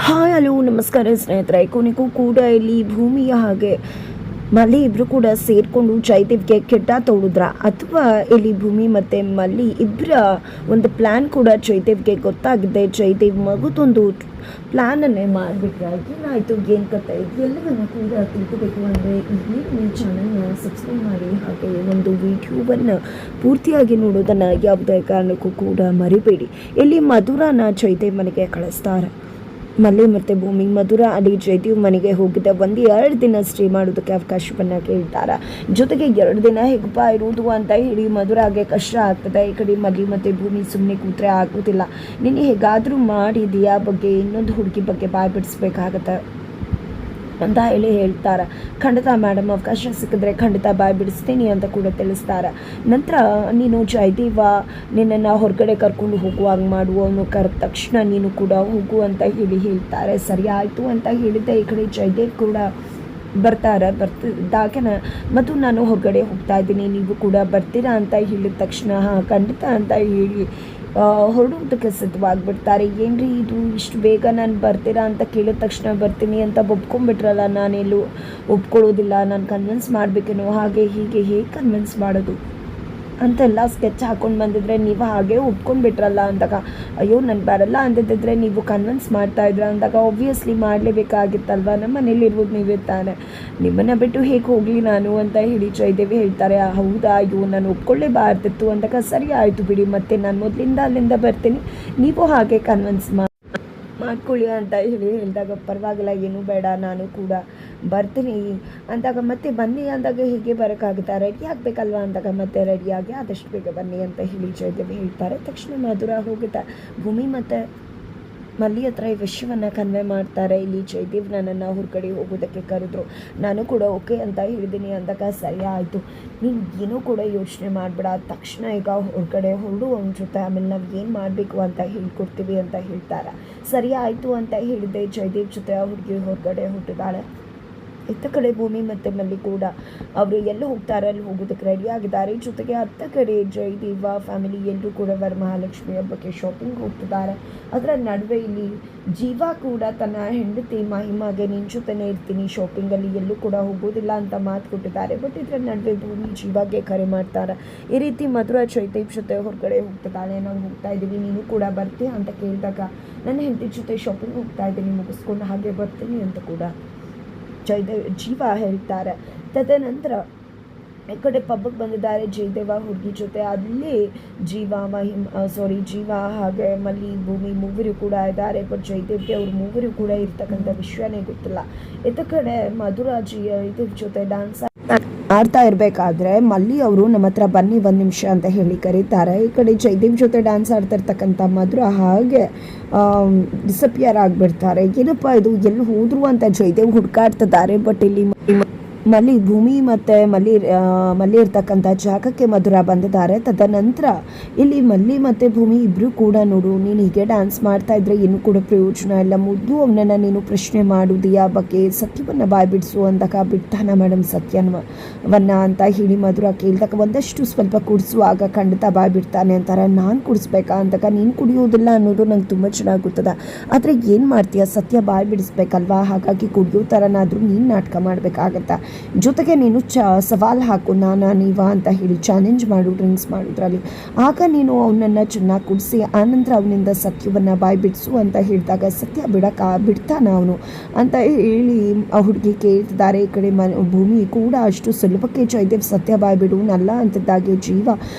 Hi hello ನಮಸ್ಕಾರ ಸ್ನೇಹಿತರೆ. ಕೊನೆಗೂ ಕೂಡ ಇಲ್ಲಿ ಭೂಮಿಯ ಹಾಗೆ ಮಲ್ಲಿ ಇಬ್ಬರು ಕೂಡ ಸೇರಿಕೊಂಡು ಜಯದೇವ್ಗೆ ಕೆಟ್ಟ ತೋಡಿದ್ರ, ಅಥವಾ ಇಲ್ಲಿ ಭೂಮಿ ಮತ್ತು ಮಲ್ಲಿ ಇಬ್ಬರ ಒಂದು ಪ್ಲ್ಯಾನ್ ಕೂಡ ಜಯದೇವ್ಗೆ ಗೊತ್ತಾಗಿದೆ. ಜಯದೇವ್ ಮಗುದೊಂದು ಪ್ಲ್ಯಾನನ್ನೇ ಮಾಡಿಬಿಟ್ರೆ ಏನಾಯಿತು, ಏನು ಕತೆ, ಎಲ್ಲವನ್ನು ಕೂಡ ತಿಳ್ಕೋಬೇಕು ಅಂದರೆ ಈ ಚಾನಲ್ನ ಸಬ್ಸ್ಕ್ರೈಬ್ ಮಾಡಿ, ಹಾಗೆ ಒಂದು ವಿಡಿಯೋವನ್ನು ಪೂರ್ತಿಯಾಗಿ ನೋಡೋದನ್ನು ಯಾವುದೇ ಕಾರಣಕ್ಕೂ ಕೂಡ ಮರಿಬೇಡಿ. ಇಲ್ಲಿ ಮಧುರನ ಜಯದೇವ್ ಮನೆಗೆ ಕಳಿಸ್ತಾರೆ. ಮಲ್ಲಿ ಮತ್ತು ಭೂಮಿ ಮಧುರ ಅಲ್ಲಿ ಜಯದೇವ್ ಮನೆಗೆ ಹೋಗಿದೆ. 1-2 ದಿನ ಸ್ಟೇ ಮಾಡೋದಕ್ಕೆ ಅವಕಾಶವನ್ನು ಕೇಳ್ತಾರೆ. ಜೊತೆಗೆ 2 ದಿನ ಹೇಗಪ್ಪ ಇರೋದು ಅಂತ ಹೇಳಿ ಮಧುರಾಗೆ ಕಷ್ಟ ಆಗ್ತದೆ. ಈ ಕಡೆ ಮಲ್ಲಿ ಮತ್ತು ಭೂಮಿ ಸುಮ್ಮನೆ ಕೂತ್ರೆ ಆಗೋದಿಲ್ಲ. ನೀನು ಹೇಗಾದರೂ ಮಾಡಿದೆಯಾ ಬಗ್ಗೆ ಇನ್ನೊಂದು ಹುಡುಗಿ ಬಗ್ಗೆ ಬಾಯ್ ಬಿಡಿಸ್ಬೇಕಾಗತ್ತೆ ಅಂತ ಹೇಳಿ ಹೇಳ್ತಾರೆ. ಖಂಡಿತ ಮೇಡಮ್, ಅವಕಾಶ ಸಿಕ್ಕಿದ್ರೆ ಖಂಡಿತ ಬಾಯ್ ಬಿಡಿಸ್ತೀನಿ ಅಂತ ಕೂಡ ತಿಳಿಸ್ತಾರೆ. ನಂತರ ನೀನು ಜಯದೇವ ನಿನ್ನನ್ನು ಹೊರಗಡೆ ಕರ್ಕೊಂಡು ಹೋಗುವಾಗ ಅವನು ಕರೆದ ತಕ್ಷಣ ನೀನು ಕೂಡ ಹೋಗು ಅಂತ ಹೇಳಿ ಹೇಳ್ತಾರೆ. ಸರಿ ಆಯಿತು ಅಂತ ಹೇಳಿದ್ದೆ. ಈ ಕಡೆ ಜಯದೇವ್ ಕೂಡ ಬರ್ತಿದ್ದಾಗೆ ಮತ್ತು ನಾನು ಹೊರಗಡೆ ಹೋಗ್ತಾ ಇದ್ದೀನಿ, ನೀವು ಕೂಡ ಬರ್ತೀರಾ ಅಂತ ಹೇಳಿದ ತಕ್ಷಣ ಹಾಂ ಖಂಡಿತ ಅಂತ ಹೇಳಿ ಹೊರಡೋದಕ್ಕೆ ಸಿದ್ಧವಾಗಿಬಿಡ್ತಾರೆ. ಏನ್ರಿ ಇದು ಇಷ್ಟು ಬೇಗ ನಾನು ಬರ್ತೀರಾ ಅಂತ ಕೇಳಿದ ತಕ್ಷಣ ಬರ್ತೀನಿ ಅಂತ ಒಪ್ಕೊಂಡ್ಬಿಟ್ರಲ್ಲ, ನಾನೆಲ್ಲೂ ಒಪ್ಕೊಳ್ಳೋದಿಲ್ಲ, ನಾನು ಕನ್ವಿನ್ಸ್ ಮಾಡಬೇಕೇನೋ, ಹಾಗೆ ಹೀಗೆ ಹೇಗೆ ಕನ್ವಿನ್ಸ್ ಮಾಡೋದು ಅಂತೆಲ್ಲ ಸ್ಕೆಚ್ ಹಾಕ್ಕೊಂಡು ಬಂದಿದ್ರೆ ನೀವು ಹಾಗೆ ಒಪ್ಕೊಂಡ್ಬಿಟ್ರಲ್ಲ ಅಂದಾಗ, ಅಯ್ಯೋ ನಾನು ಬರಲ್ಲ ಅಂದಿದ್ದರೆ ನೀವು ಕನ್ವಿನ್ಸ್ ಮಾಡ್ತಾಯಿದ್ರ ಅಂದಾಗ, ಆಬ್ವಿಯಸ್ಲಿ ಮಾಡಲೇಬೇಕಾಗಿತ್ತಲ್ವ, ನಮ್ಮ ಮನೇಲಿರ್ಬೋದು ನೀವೇ ತಾನೆ, ನಿಮ್ಮನ್ನು ಬಿಟ್ಟು ಹೇಗೆ ಹೋಗಲಿ ನಾನು ಅಂತ ಹೇಳಿ ಜಯದೇವಿ ಹೇಳ್ತಾರೆ. ಹೌದಾ, ಅಯ್ಯೋ ನಾನು ಒಪ್ಕೊಳ್ಳೇಬಾರ್ದಿತ್ತು ಅಂದಾಗ, ಸರಿ ಆಯಿತು ಬಿಡಿ, ಮತ್ತೆ ನಾನು ಮೊದಲಿಂದ ಅಲ್ಲಿಂದ ಬರ್ತೀನಿ, ನೀವು ಹಾಗೆ ಕನ್ವಿನ್ಸ್ ಮಾಡ್ಕೊಳ್ಳಿ ಅಂತ ಹೇಳಿ ಹೇಳಿದಾಗ, ಪರವಾಗಿಲ್ಲ ಏನೂ ಬೇಡ ನಾನು ಕೂಡ ಬರ್ತೀನಿ ಅಂದಾಗ, ಮತ್ತೆ ಬನ್ನಿ ಅಂದಾಗ ಹೇಗೆ ಬರೋಕ್ಕಾಗುತ್ತೆ, ರೆಡಿ ಆಗಬೇಕಲ್ವ ಅಂದಾಗ ಮತ್ತೆ ರೆಡಿಯಾಗಿ ಆದಷ್ಟು ಬೇಗ ಬನ್ನಿ ಅಂತ ಹೇಳಿ ಜಯದೇವಿ ಹೇಳ್ತಾರೆ. ತಕ್ಷಣ ಮಧುರ ಹೋಗುತ್ತೆ. ಭೂಮಿ ಮತ್ತು ಮಲ್ಲಿ ಹತ್ರ ಈ ವಿಷಯವನ್ನು ಕನ್ವೆ ಮಾಡ್ತಾರೆ. ಇಲ್ಲಿ ಜಯದೇವ್ ನನ್ನನ್ನು ಹೊರಗಡೆ ಹೋಗೋದಕ್ಕೆ ಕರೆದ್ರು, ನಾನು ಕೂಡ ಓಕೆ ಅಂತ ಹೇಳಿದ್ದೀನಿ ಅಂದಾಗ, ಸರಿ ಆಯಿತು, ನೀನು ಏನೂ ಕೂಡ ಯೋಚನೆ ಮಾಡಬೇಡ, ತಕ್ಷಣ ಈಗ ಹೊರಗಡೆ ಹೊರಡು ಅವನ ಜೊತೆ, ಆಮೇಲೆ ನಾವು ಏನು ಮಾಡಬೇಕು ಅಂತ ಹೇಳ್ಕೊಡ್ತೀವಿ ಅಂತ ಹೇಳ್ತಾರೆ. ಸರಿ ಆಯಿತು ಅಂತ ಹೇಳಿದೆ. ಜಯದೇವ್ ಜೊತೆ ಆ ಹುಡುಗಿ ಹೊರಗಡೆ ಹೊರಟಿದ್ದಾಳೆ. ಇತ್ತ ಕಡೆ ಭೂಮಿ ಮತ್ತು ಮಲ್ಲಿ ಕೂಡ ಅವರು ಎಲ್ಲೂ ಹೋಗ್ತಾರೆ ಅಲ್ಲಿ ಹೋಗೋದಕ್ಕೆ ರೆಡಿ ಆಗಿದ್ದಾರೆ. ಜೊತೆಗೆ ಅತ್ತ ಕಡೆ ಜಯದೇವ ಫ್ಯಾಮಿಲಿ ಎಲ್ಲರೂ ಕೂಡ ವರಮಹಾಲಕ್ಷ್ಮಿ ಹಬ್ಬಕ್ಕೆ ಶಾಪಿಂಗ್ ಹೋಗ್ತಿದ್ದಾರೆ. ಅದರ ನಡುವೆ ಇಲ್ಲಿ ಜೀವ ಕೂಡ ತನ್ನ ಹೆಂಡತಿ ಮಹಿಮಾಗೆ ನಿನ್ನ ಜೊತೆನೇ ಇರ್ತೀನಿ, ಶಾಪಿಂಗಲ್ಲಿ ಎಲ್ಲೂ ಕೂಡ ಹೋಗೋದಿಲ್ಲ ಅಂತ ಮಾತು ಕೊಟ್ಟಿದ್ದಾರೆ. ಬಟ್ ಇದರ ನಡುವೆ ಭೂಮಿ ಜೀವಾಗೆ ಕರೆ ಮಾಡ್ತಾರೆ. ಈ ರೀತಿ ಮಧುರ ಜಯದೇವ್ ಜೊತೆ ಹೊರಗಡೆ ಹೋಗ್ತಿದ್ದಾಳೆ, ನಾವು ಹೋಗ್ತಾ ಇದ್ದೀವಿ, ನೀನು ಕೂಡ ಬರ್ತೀಯ ಅಂತ ಕೇಳಿದಾಗ, ನನ್ನ ಹೆಂಡತಿ ಜೊತೆ ಶಾಪಿಂಗ್ ಹೋಗ್ತಾ ಇದ್ದೀನಿ, ಮುಗಿಸ್ಕೊಂಡು ಹಾಗೆ ಬರ್ತೀನಿ ಅಂತ ಕೂಡ ಜೀವ ಹೇಳ್ತಾರೆ. ತದನಂತರ ಈ ಕಡೆ ಪಬ್ಬಕ್ಕೆ ಬಂದಿದ್ದಾರೆ ಜಯದೇವ ಹುಡುಗಿ ಜೊತೆ. ಅಲ್ಲಿ ಜೀವ ಹಾಗೆ ಮಲ್ಲಿ ಭೂಮಿ ಮೂವರು ಕೂಡ ಇದ್ದಾರೆ. ಬಟ್ ಜಯದೇವ್ಗೆ ಅವ್ರು ಮೂವರು ಕೂಡ ಇರ್ತಕ್ಕಂಥ ವಿಷಯನೇ ಗೊತ್ತಿಲ್ಲ. ಇತ್ತ ಕಡೆ ಮಧುರ ಜಯದೇವ್ ಜೊತೆ ಡ್ಯಾನ್ಸ್ ಆಡ್ತಾ ಇರಬೇಕಾದ್ರೆ ಮಲ್ಲಿ ಅವರು ನಮ್ಮ ಹತ್ರ ಬನ್ನಿ 1 ನಿಮಿಷ ಅಂತ ಹೇಳಿ ಕರೀತಾರೆ. ಈ ಕಡೆ ಜಯದೇವ್ ಜೊತೆ ಡ್ಯಾನ್ಸ್ ಆಡ್ತಾ ಇರ್ತಕ್ಕಂಥ ಮಧುರ ಹಾಗೆ ಡಿಸಪಿಯರ್ ಆಗಿಬಿಡ್ತಾರೆ. ಏನಪ್ಪ ಇದು, ಎಲ್ಲಿ ಹೋದ್ರು ಅಂತ ಜಯದೇವ್ ಹುಡುಕಾಡ್ತಿದ್ದಾರೆ. ಬಟ್ ಇಲ್ಲಿ ಮಲ್ಲಿ ಭೂಮಿ ಮತ್ತು ಮಲ್ಲಿ ಇರ್ತಕ್ಕಂಥ ಜಾಗಕ್ಕೆ ಮಧುರ ಬಂದಿದ್ದಾರೆ. ತದನಂತರ ಇಲ್ಲಿ ಮಲ್ಲಿ ಮತ್ತು ಭೂಮಿ ಇಬ್ಬರು ಕೂಡ, ನೋಡು ನೀನು ಹೀಗೆ ಡ್ಯಾನ್ಸ್ ಮಾಡ್ತಾ ಇದ್ರೆ ಏನೂ ಕೂಡ ಪ್ರಯೋಜನ ಇಲ್ಲ, ಮೊದಲು ಅವನನ್ನು ನೀನು ಪ್ರಶ್ನೆ ಮಾಡುವುದೆಯಾ ಬಗ್ಗೆ, ಸತ್ಯವನ್ನು ಬಾಯ್ ಬಿಡಿಸು ಅಂದಾಗ, ಬಿಡ್ತಾನ ಮೇಡಮ್ ಸತ್ಯವನ್ನ ಅಂತ ಹೇಳಿ ಮಧುರ ಕೇಳಿದಾಗ, ಒಂದಷ್ಟು ಸ್ವಲ್ಪ ಕುಡಿಸುವಾಗ ಖಂಡಿತ ಬಾಯ್ ಬಿಡ್ತಾನೆ ಅಂತಾರೆ. ನಾನು ಕುಡಿಸ್ಬೇಕಾ ಅಂದಾಗ, ನೀನು ಕುಡಿಯೋದಿಲ್ಲ ಅನ್ನೋದು ನಂಗೆ ತುಂಬ ಚೆನ್ನಾಗಿ ಗೊತ್ತದ, ಆದರೆ ಏನು ಮಾಡ್ತೀಯ, ಸತ್ಯ ಬಾಯ್ ಬಿಡಿಸ್ಬೇಕಲ್ವಾ, ಹಾಗಾಗಿ ಕುಡಿಯೋ ಥರನಾದರೂ ನೀನು ನಾಟಕ ಮಾಡಬೇಕಾಗತ್ತಾ, ಜೊತೆಗೆ ನೀನು ಸವಾಲು ಹಾಕು, ನೀವಾ ಅಂತ ಹೇಳಿ ಚಾಲೆಂಜ್ ಮಾಡು ಡ್ರಿಂಕ್ಸ್ ಮಾಡೋದ್ರಲ್ಲಿ, ಆಗ ನೀನು ಅವನನ್ನು ಚೆನ್ನಾಗಿ ಕುಡಿಸಿ ಆನಂತರ ಅವನಿಂದ ಸತ್ಯವನ್ನು ಬಾಯ್ ಬಿಡಿಸು ಅಂತ ಹೇಳಿದಾಗ, ಸತ್ಯ ಬಿಡ್ತಾನ ಅವನು ಅಂತ ಹೇಳಿ ಆ ಹುಡುಗಿ ಕೇಳ್ತಿದ್ದಾರೆ. ಈ ಕಡೆ ಭೂಮಿ ಕೂಡ ಅಷ್ಟು ಸುಲಭಕ್ಕೆ ಜಯದೇವ್ ಸತ್ಯ ಬಾಯ್ ಬಿಡುವನಲ್ಲ ಅಂತಿದ್ದಾಗೆ ಜೀವ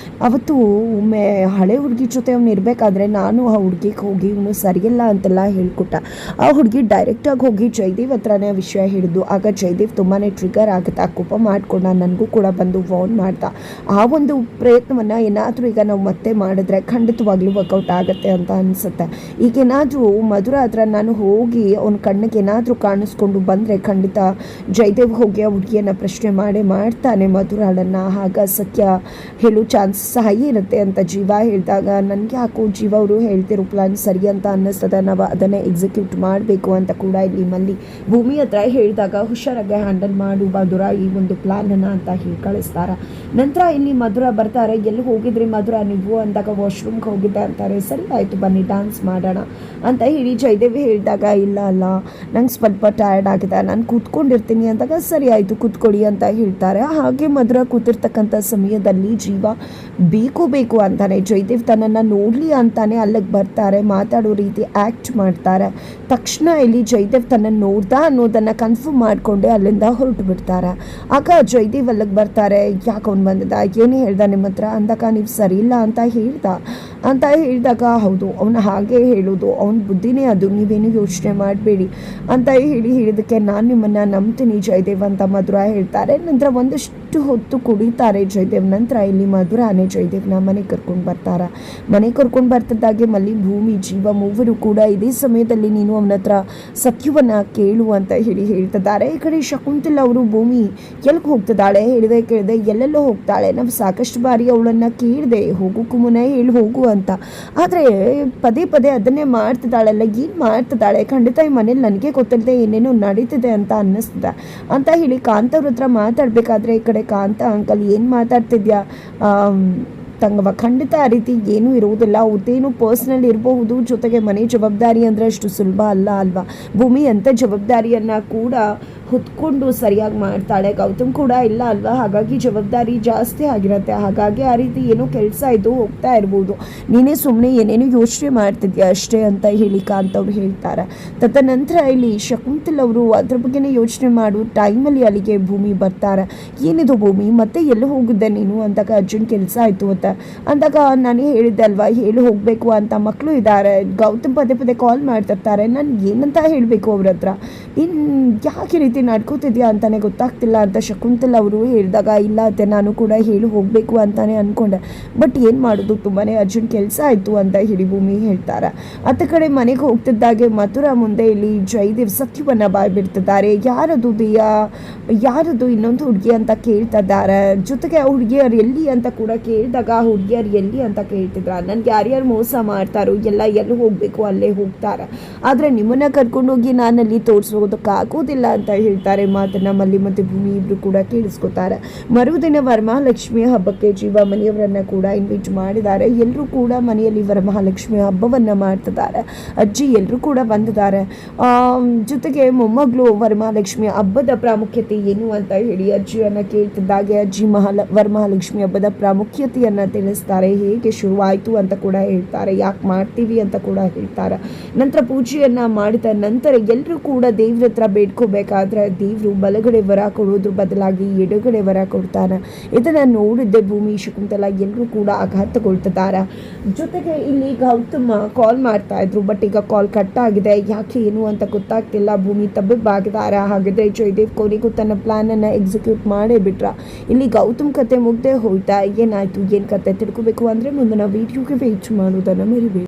ಅವತ್ತು ಒಮ್ಮೆ ಹಳೆ ಹುಡುಗಿ ಜೊತೆ ಅವನು ಇರಬೇಕಾದ್ರೆ ನಾನು ಆ ಹುಡುಗಿಗೆ ಹೋಗಿ ಇವನು ಸರಿಯಿಲ್ಲ ಅಂತೆಲ್ಲ ಹೇಳ್ಕೊಟ್ಟ. ಆ ಹುಡುಗಿ ಡೈರೆಕ್ಟಾಗಿ ಹೋಗಿ ಜಯದೇವ್ ಹತ್ರನೇ ವಿಷಯ ಹಿಡಿದು, ಆಗ ಜಯದೇವ್ ತುಂಬಾ ಟ್ರಿಗರ್ ಆಗುತ್ತೆ, ಆ ಕೋಪ ಮಾಡ್ಕೊಂಡ ನನಗೂ ಕೂಡ ಬಂದು ವಾರ್ನ್ ಮಾಡ್ತಾ, ಆ ಒಂದು ಪ್ರಯತ್ನವನ್ನು ಏನಾದರೂ ಈಗ ನಾವು ಮತ್ತೆ ಮಾಡಿದ್ರೆ ಖಂಡಿತವಾಗ್ಲೂ ವರ್ಕೌಟ್ ಆಗುತ್ತೆ ಅಂತ ಅನಿಸುತ್ತೆ. ಈಗೇನಾದರೂ ಮಧುರ ಹತ್ರ ನಾನು ಹೋಗಿ ಅವನ ಕಣ್ಣಿಗೆ ಏನಾದರೂ ಕಾಣಿಸ್ಕೊಂಡು ಬಂದರೆ ಖಂಡಿತ ಜಯದೇವ್ ಹೋಗಿ ಆ ಹುಡುಗಿಯನ್ನು ಪ್ರಶ್ನೆ ಮಾಡ್ತಾನೆ ಮಧುರಾಳನ್ನು, ಆಗ ಸತ್ಯ ಹೇಳೋ ಚಾನ್ಸಸ್ ಸಹ ಇರುತ್ತೆ ಅಂತ ಜೀವ ಹೇಳಿದಾಗ, ನನಗೆ ಯಾಕೋ ಜೀವ ಅವರು ಹೇಳ್ತಿರೋ ಪ್ಲಾನ್ ಸರಿ ಅಂತ ಅನ್ನಿಸ್ತದೆ, ನಾವು ಅದನ್ನೇ ಎಕ್ಸಿಕ್ಯೂಟ್ ಮಾಡಬೇಕು ಅಂತ ಕೂಡ ಇಲ್ಲಿ ಮಲ್ಲಿ ಭೂಮಿ ಹತ್ರ ಹೇಳಿದಾಗ, ಹುಷಾರಾಗಿ ಹ್ಯಾಂಡಲ್ ಮಾಡು, ಮಧುರ ಈ ಒಂದು ಪ್ಲ್ಯಾನನ್ನು ಅಂತ ಹೇಳಿ ಕಳಿಸ್ತಾರೆ. ನಂತರ ಇಲ್ಲಿ ಮಧುರ ಬರ್ತಾರೆ. ಎಲ್ಲಿ ಹೋಗಿದ್ರಿ ಮಧುರ ನೀವು ಅಂದಾಗ ವಾಶ್ರೂಮ್ಗೆ ಹೋಗಿದ್ದೆ ಅಂತಾರೆ. ಸರಿ ಆಯಿತು ಬನ್ನಿ ಡ್ಯಾನ್ಸ್ ಮಾಡೋಣ ಅಂತ ಹೇಳಿ ಜಯದೇವಿ ಹೇಳಿದಾಗ ಇಲ್ಲ ಅಲ್ಲ ನಂಗೆ ಸ್ವಲ್ಪ ಟಯರ್ಡ್ ಆಗಿದೆ ನಾನು ಕೂತ್ಕೊಂಡಿರ್ತೀನಿ ಅಂದಾಗ ಸರಿ ಆಯಿತು ಕೂತ್ಕೊಳ್ಳಿ ಅಂತ ಹೇಳ್ತಾರೆ. ಹಾಗೆ ಮಧುರ ಕೂತಿರ್ತಕ್ಕಂಥ ಸಮಯದಲ್ಲಿ ಜೀವ ಬೇಕು ಅಂತಾನೆ ಜಯದೇವ್ ತನ್ನನ್ನು ನೋಡಲಿ ಅಂತಾನೆ ಅಲ್ಲಿಗೆ ಬರ್ತಾರೆ. ಮಾತಾಡೋ ರೀತಿ ಆ್ಯಕ್ಟ್ ಮಾಡ್ತಾರೆ. ತಕ್ಷಣ ಇಲ್ಲಿ ಜಯದೇವ್ ತನ್ನನ್ನು ನೋಡ್ದ ಅನ್ನೋದನ್ನು ಕನ್ಫರ್ಮ್ ಮಾಡಿಕೊಂಡೆ ಅಲ್ಲಿಂದ ಹೊರಟು ಬಿಡ್ತಾರೆ. ಆಗ ಜಯದೇವ್ ಅಲ್ಲಿಗೆ ಬರ್ತಾರೆ. ಯಾಕೆ ಅವ್ನು ಬಂದಿದ್ದ ಏನು ಹೇಳ್ದ ನಿಮ್ಮ ಹತ್ರ ಅಂದಾಗ ನೀವು ಸರಿ ಇಲ್ಲ ಅಂತ ಹೇಳಿದಾಗ ಹೌದು ಅವನು ಹಾಗೆ ಹೇಳೋದು ಅವನ ಬುದ್ಧಿನೇ ಅದು ನೀವೇನು ಯೋಚನೆ ಮಾಡಬೇಡಿ ಅಂತ ಹೇಳಿದಕ್ಕೆ ನಾನು ನಿಮ್ಮನ್ನು ನಂಬ್ತೀನಿ ಜಯದೇವ್ ಅಂತ ಮಧುರ ಹೇಳ್ತಾರೆ. ನಂತರ ಒಂದಷ್ಟು ಹೊತ್ತು ಕುಡಿತಾರೆ ಜಯದೇವ್. ನಂತರ ಇಲ್ಲಿ ಮಧುರಾನೇ ಜಯದೇವ್ನ ಮನೆಗೆ ಕರ್ಕೊಂಡು ಬರ್ತಾರೆ. ಮನೆಗೆ ಕರ್ಕೊಂಡು ಬರ್ತಿದ್ದಾಗೆ ಮಲ್ಲಿ ಭೂಮಿ ಜೀವ ಮೂವರು ಕೂಡ ಇದೇ ಸಮಯದಲ್ಲಿ ನೀನು ಅವನ ಹತ್ರ ಸತ್ಯವನ್ನು ಕೇಳು ಅಂತ ಹೇಳ್ತಿದ್ದಾರೆ. ಈ ಕಡೆ ಶಕುಂತಲ ಅವರು ಭೂಮಿ ಎಲ್ಲಿಗೆ ಹೋಗ್ತಿದ್ದಾಳೆ ಹೇಳಿದೆ ಕೇಳಿದೆ ಎಲ್ಲೆಲ್ಲೋ ಹೋಗ್ತಾಳೆ ನಾವು ಸಾಕಷ್ಟು ಬಾರಿ ಅವಳನ್ನು ಕೇಳಿದೆ ಹೋಗೋಕ್ಕೂ ಮುನ್ನ ಹೇಳಿ ಹೋಗು ಅಂತ. ಆದರೆ ಪದೇ ಪದೇ ಅದನ್ನೇ ಮಾಡ್ತಿದ್ದಾಳೆಲ್ಲ ಏನು ಮಾಡ್ತಿದ್ದಾಳೆ ಖಂಡಿತ ಈ ಮನೇಲಿ ನನಗೆ ಗೊತ್ತಿಲ್ಲದೆ ಏನೇನೋ ನಡೀತಿದೆ ಅಂತ ಅನ್ನಿಸ್ತದೆ ಅಂತ ಹೇಳಿ ಕಾಂತ ಅವ್ರ ಹತ್ರ ಮಾತಾಡಬೇಕಾದ್ರೆ ಈ ಕಡೆ ಕಾಂತ ಅಂಕಲ್ ಏನು ಮಾತಾಡ್ತಿದ್ಯಾ ತಂಗವ ಖಂಡಿತ ಆ ರೀತಿ ಏನೂ ಇರುವುದಿಲ್ಲ. ಅವ್ರದ್ದೇನು ಪರ್ಸ್ನಲ್ ಇರಬಹುದು ಜೊತೆಗೆ ಮನೆ ಜವಾಬ್ದಾರಿ ಅಂದರೆ ಅಷ್ಟು ಸುಲಭ ಅಲ್ವಾ. ಭೂಮಿ ಅಂಥ ಜವಾಬ್ದಾರಿಯನ್ನು ಕೂಡ ಹೊತ್ಕೊಂಡು ಸರಿಯಾಗಿ ಮಾಡ್ತಾಳೆ. ಗೌತಮ್ ಕೂಡ ಇಲ್ಲ ಅಲ್ವಾ ಹಾಗಾಗಿ ಜವಾಬ್ದಾರಿ ಜಾಸ್ತಿ ಆಗಿರುತ್ತೆ. ಹಾಗಾಗಿ ಆ ರೀತಿ ಏನೋ ಕೆಲಸ ಇದು ಹೋಗ್ತಾ ಇರ್ಬೋದು. ನೀನೇ ಸುಮ್ಮನೆ ಏನೇನು ಯೋಚನೆ ಮಾಡ್ತಿದ್ಯಾ ಅಷ್ಟೇ ಅಂತ ಹೇಳಿ ಕಾಂತವ್ರು ಹೇಳ್ತಾರೆ. ತದನಂತರ ಇಲ್ಲಿ ಶಕುಂತಲ್ ಅವರು ಅದ್ರ ಬಗ್ಗೆನೇ ಯೋಚನೆ ಮಾಡು ಟೈಮಲ್ಲಿ ಅಲ್ಲಿಗೆ ಭೂಮಿ ಬರ್ತಾರೆ. ಏನಿದು ಭೂಮಿ ಮತ್ತೆ ಎಲ್ಲಿ ಹೋಗಿದ್ದೆ ನೀನು ಅಂದಾಗ ಅರ್ಜುನ್ ಕೆಲಸ ಆಯಿತು ಅಂತ ಅಂದಾಗ ನಾನು ಹೇಳಿದ್ದೆ ಅಲ್ವಾ ಹೇಳಿ ಹೋಗಬೇಕು ಅಂತ ಮಕ್ಕಳು ಇದ್ದಾರೆ. ಗೌತಮ್ ಪದೇ ಪದೇ ಕಾಲ್ ಮಾಡ್ತಿರ್ತಾರೆ. ನಾನು ಏನಂತ ಹೇಳಬೇಕು ಅವ್ರ ಹತ್ರ ಯಾಕೆ ರೀತಿ ನಡ್ಕೋತಿದ್ಯಾ ಅಂತಾನೆ ಗೊತ್ತಾಗ್ತಿಲ್ಲ ಅಂತ ಶಕುಂತಲ್ ಅವರು ಹೇಳಿದಾಗ ಇಲ್ಲ ಅತ್ತೆ ನಾನು ಕೂಡ ಹೇಳಿ ಹೋಗಬೇಕು ಅಂತಾನೆ ಅಂದ್ಕೊಂಡೆ ಬಟ್ ಏನು ಮಾಡೋದು ತುಂಬಾ ಅರ್ಜುನ್ ಕೆಲಸ ಆಯಿತು ಅಂತ ಹೇಳಿ ಭೂಮಿ ಹೇಳ್ತಾರೆ. ಅತ್ತ ಕಡೆ ಮನೆಗೆ ಹೋಗ್ತಿದ್ದಾಗೆ ಮಥುರಾ ಮುಂದೆ ಇಲ್ಲಿ ಜಯದೇವ್ ಸತ್ಯವನ್ನು ಬಾಯ್ಬಿಡ್ತಿದ್ದಾರೆ. ಯಾರದು ಇನ್ನೊಂದು ಹುಡುಗಿ ಅಂತ ಕೇಳ್ತಾ ಇದ್ದಾರೆ. ಜೊತೆಗೆ ಆ ಹುಡುಗಿಯರು ಎಲ್ಲಿ ಅಂತ ಕೂಡ ಕೇಳಿದಾಗ ಆ ಹುಡುಗಿಯರು ಎಲ್ಲಿ ಅಂತ ಕೇಳ್ತಿದ್ರ ನನ್ಗೆ ಯಾರ್ಯಾರು ಮೋಸ ಮಾಡ್ತಾರೋ ಎಲ್ಲಿ ಹೋಗಬೇಕು ಅಲ್ಲೇ ಹೋಗ್ತಾರೆ. ಆದರೆ ನಿಮ್ಮನ್ನು ಕರ್ಕೊಂಡೋಗಿ ನಾನಲ್ಲಿ ತೋರಿಸೋದಕ್ಕಾಗೋದಿಲ್ಲ ಅಂತ ಹೇಳ್ತಾರೆ. ಮಾತನ್ನ ಮಲ್ಲಿ ಮತ್ತು ಭೂಮಿ ಇಬ್ರು ಕೂಡ ಕೇಳಿಸ್ಕೊತಾರೆ. ಮರುದಿನ ವರಮಹಾಲಕ್ಷ್ಮಿ ಹಬ್ಬಕ್ಕೆ ಜೀವ ಮನೆಯವರನ್ನ ಕೂಡ ಇನ್ವೈಟ್ ಮಾಡಿದ್ದಾರೆ. ಎಲ್ಲರೂ ಕೂಡ ಮನೆಯಲ್ಲಿ ವರಮಹಾಲಕ್ಷ್ಮಿ ಹಬ್ಬವನ್ನ ಮಾಡ್ತಿದ್ದಾರೆ. ಅಜ್ಜಿ ಎಲ್ಲರೂ ಕೂಡ ಬಂದಿದ್ದಾರೆ. ಜೊತೆಗೆ ಮೊಮ್ಮಗಳು ವರಮಹಾಲಕ್ಷ್ಮಿ ಹಬ್ಬದ ಪ್ರಾಮುಖ್ಯತೆ ಏನು ಅಂತ ಹೇಳಿ ಅಜ್ಜಿಯನ್ನ ಕೇಳ್ತಿದ್ದಾಗೆ ಅಜ್ಜಿ ವರಮಹಾಲಕ್ಷ್ಮಿ ಹಬ್ಬದ ಪ್ರಾಮುಖ್ಯತೆಯನ್ನ ತಿಳಿಸ್ತಾರೆ. ಹೇಗೆ ಶುರುವಾಯಿತು ಅಂತ ಕೂಡ ಹೇಳ್ತಾರೆ. ಯಾಕೆ ಮಾಡ್ತೀವಿ ಅಂತ ಕೂಡ ಹೇಳ್ತಾರೆ. ನಂತರ ಪೂಜೆಯನ್ನ ಮಾಡಿದ ನಂತರ ಎಲ್ಲರೂ ಕೂಡ ದೇವ್ರ ಹತ್ರ ಬೇಡ್ಕೋಬೇಕಾದ್ರೆ ದೇವರು ಬಲಗಡೆ ವರ ಕೊಡೋದ್ರ ಬದಲಾಗಿ ಎಡಗಡೆ ವರ ಕೊಡ್ತಾನೆ. ಇದನ್ನು ನೋಡಿದ್ದೆ ಭೂಮಿ ಶಕುಂತಲ ಎಲ್ಲರೂ ಕೂಡ ಆಘಾತಗೊಳ್ತಿದ್ದಾರೆ. ಜೊತೆಗೆ ಇಲ್ಲಿ ಗೌತಮ್ ಕಾಲ್ ಮಾಡ್ತಾ ಇದ್ರು ಬಟ್ ಈಗ ಕಾಲ್ ಕಟ್ ಆಗಿದೆ. ಯಾಕೆ ಏನು ಅಂತ ಗೊತ್ತಾಗ್ತಿಲ್ಲ. ಭೂಮಿ ತಬ್ಬಿಬ್ಬಾಗಿದ್ದಾರೆ. ಹಾಗಿದ್ರೆ ಜಯದೇವ್ ಕೊನೆಗೂ ತನ್ನ ಪ್ಲಾನನ್ನು ಎಕ್ಸಿಕ್ಯೂಟ್ ಮಾಡೇ ಬಿಟ್ರ. ಇಲ್ಲಿ ಗೌತಮ್ ಕತೆ ಮುಗ್ದೆ ಹೋಯ್ತಾ ಏನಾಯ್ತು ಏನು ಕತೆ ತಿಳ್ಕೋಬೇಕು ಅಂದರೆ ಮುಂದಿನ ವಿಡಿಯೋಗೆ ವೇಟ್ ಮಾಡೋದನ್ನು ಮರಿಬೇಡಿ.